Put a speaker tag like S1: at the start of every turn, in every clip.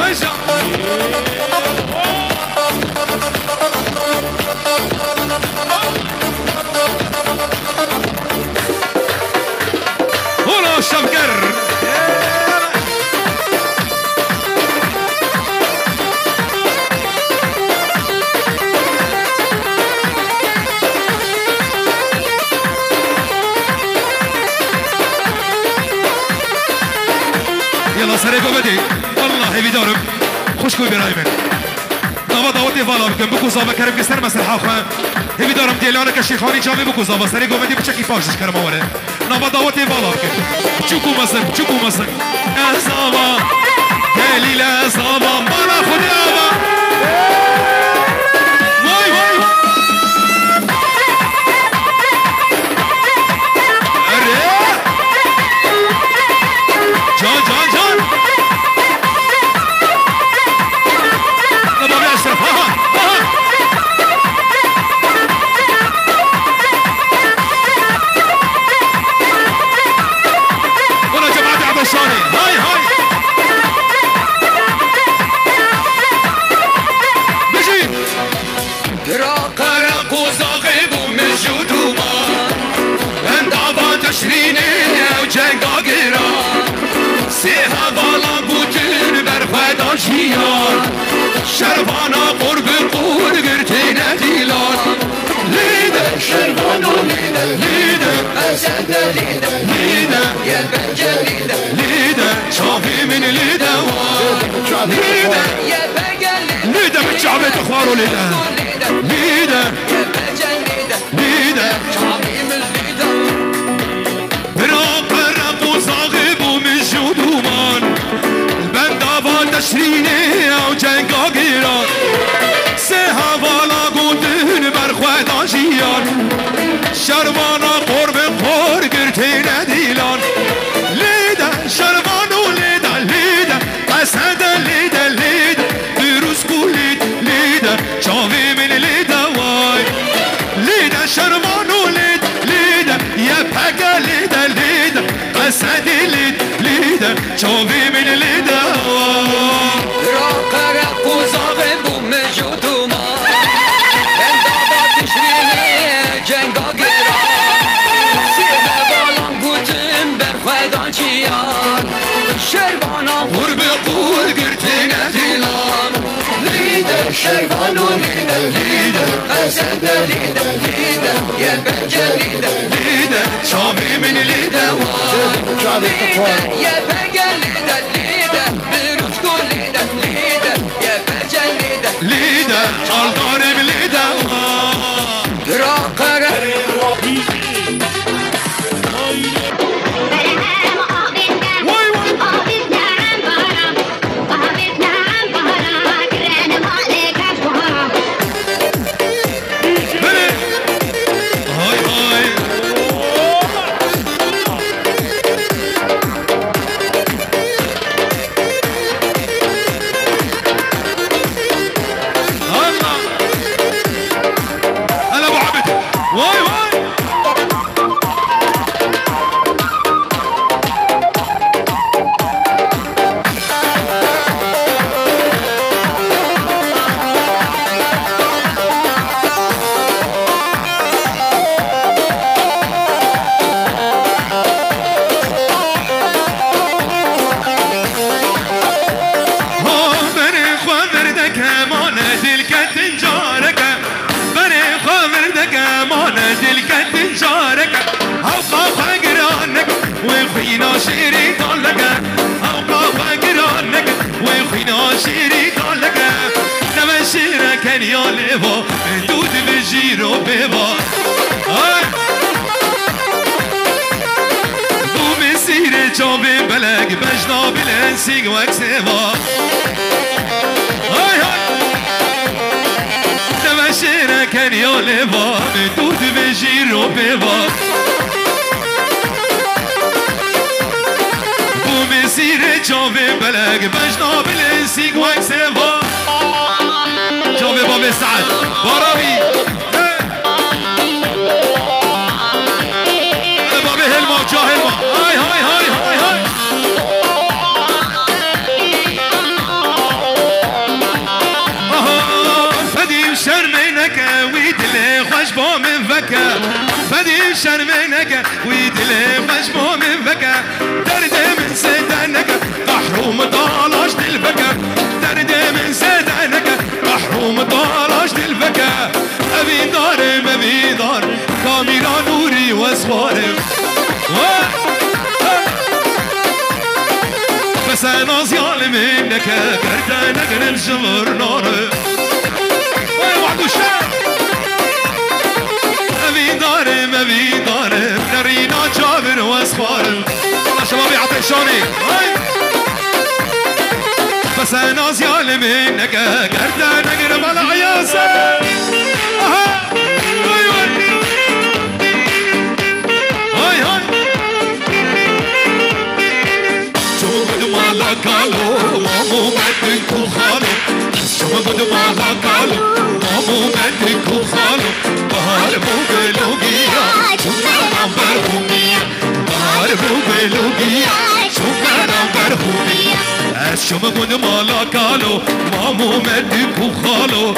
S1: هلا شفقر يلا سريع بدي والله بدارم خوشكوي برايمن نوا دعوتي فالا بكم بكو زابا كرم كسر مسرح آخوان هبی دارم دیلانه که شیخانی جامعه بکو زابا سری گومدی بچکی پاشش کرم آوره نوا دعوتي فالا بكم چوکو مسن ازابا دلیل ازابا مالا خودی آبا وای وای اره جان جان جان هاي هاي بجي راق وزاغب ومجود ومان عند عبا تشريني وجنقا قران سيها بالا بوتن برخودا جيان شربانا قرب قور قرتين ديلان ليدا شربانا ليدا أسد ليدا يا بنجا ليدا شافي من ليدا ليدا يا بنجا ليدا بالشعبة اخوانه ليدا ليدا يا بنجا ليدا شافي من ليدا راق وصاغب ومن جود ومان البندا بالتشريني او جنقا قيران سيها بالا قوتن برخوة جيان شربانا قرب قور قرتين ديلان ليدا شربانو ليدا قسد ليدا دروسكو ليدا شافي من ليدا واي ليدا شربانو ليدا يا بقى ليدا قسد ليدا شافي من ليدا واي راق وزاغب ومجود ومان اندابا تشريني جنقا شربانا غرب قول قرتين ديلان ليدا شربانو ليدا أسد ليدا يا بنجا ليدا شامي من ليدا ليدا يا بنجا ليدا بروسكو ليدا يا بنجا ليدا الضارب ليدا راق شيري طلقة أوقع فقرانك وخينا شيري طلقة نمشيرا كان يالبا دود بجيرو بيبا ومسير جابي بلق بجنا بالانسيق واكسبا نمشيرا كان يالبا دود بجيرو بيبا مسير جاوي بلق بجنا بالانسيق واكسبا جاوي بابي سعد بارابي بابي هلما جا هلما هاي واسوارم بس انا ظالم انك كرت نقل الجمر ناره وحدو الشعب ابي دارم نرينا جابر واسوارم والله شبابي عطشوني بس انا ظالم انك كرت نقل بالعياسه قالوا مامو مدك وخالو شو قد ما قالوا مامو مدك وخالو بهار بو بلوغيا شو انا برهوميا بهار بو بلوغيا شو انا برهوميا شو قد ما قالوا مامو مدك وخالو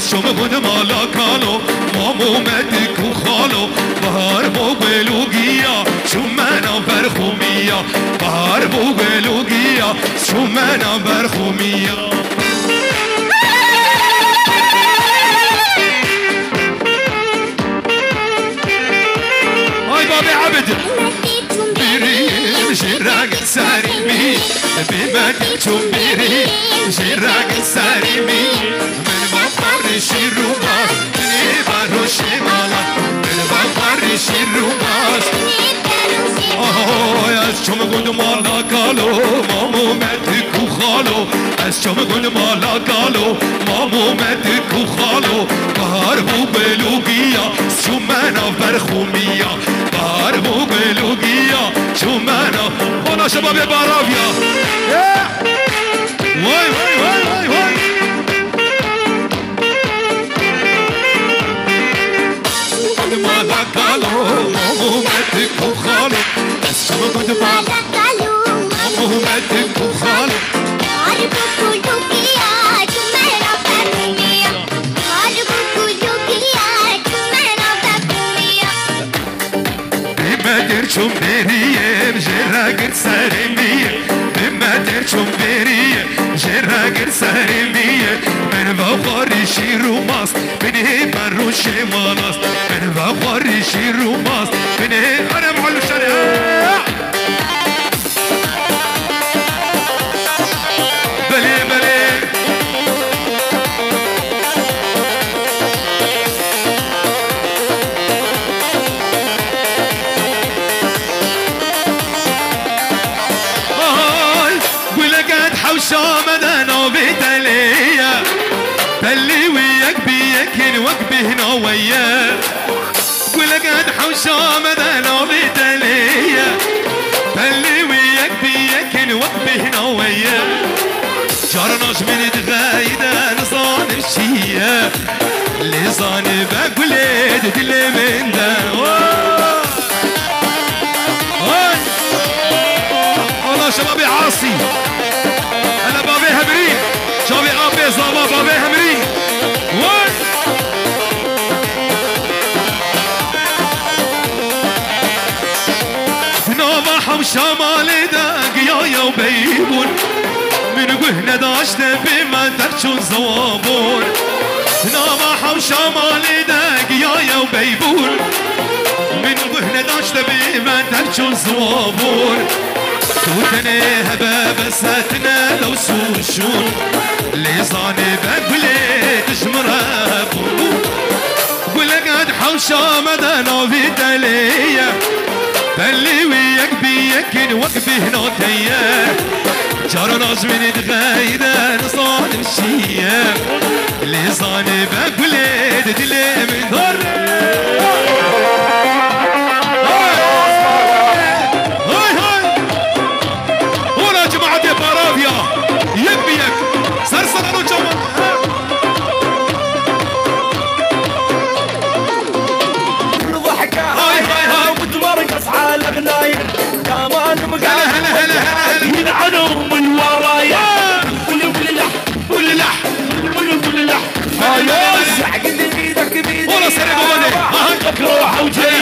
S1: شو قد ما قالوا مامو مدك وخالو بهار بو بلوغيا شو انا برهوميا بهار بو بلوغيا شو مانا برخومية هاي بابي عبد بيري جراق سارمي بمدينتم بيري جراق سارمي من بطر الروماس من بارو شمالا من بطر الروماس يا شو قد ما قالوا مامو مدك وخالو شو قد ما قالوا مامو مدك وخالو بهار بو بلوغيا شو مانا برخومية بهار بو بلوغيا شو مانا والله شباب يا بارافيا واي واي واي واي واي قد ما قالوا مامو مدك وخالو شو قد ما قالوا مامو مدك وخالو عارفوا كلوكيا جمعنا برمية عارفوا كلوكيا جمعنا برمية بما درتم بريه بجراقر سارمية بما درتم بريه جراقر سارمية من بخاري شيرو ماس من هي مرو شمالاس من بخاري شيرو ماس من هي انا معلو شريعة بلي بلي قولك حوشة مدانا بتلية بلي وياك بيك وقبي هنا وياك قولك حوشة مدانا بتلية بلي وياك بيك وقبي هنا وياك جارناش من دغايدة نصان الشية اللي صانبك ولاد دلي من دا والله شبابي عاصي انا بابي همرين شبابي ابي زابا بابي همرين نوما حوشة مالي داقيا وبيبون من قهنا داشت بما ترشون زوابون نوما حوشة مالي داقيا وبيبون من قهنا داشت بما ترشون زوابون توتني هباب ساتنا لو سوشون ليصاني بقلي تشمرها بون ولقد حوشة مدانا في تلية بلي وياك بيك وقبي هنا تيا جارناش من دغايدة نصان الشيا ليصاني بقلي دلي من ضر
S2: روح وجاي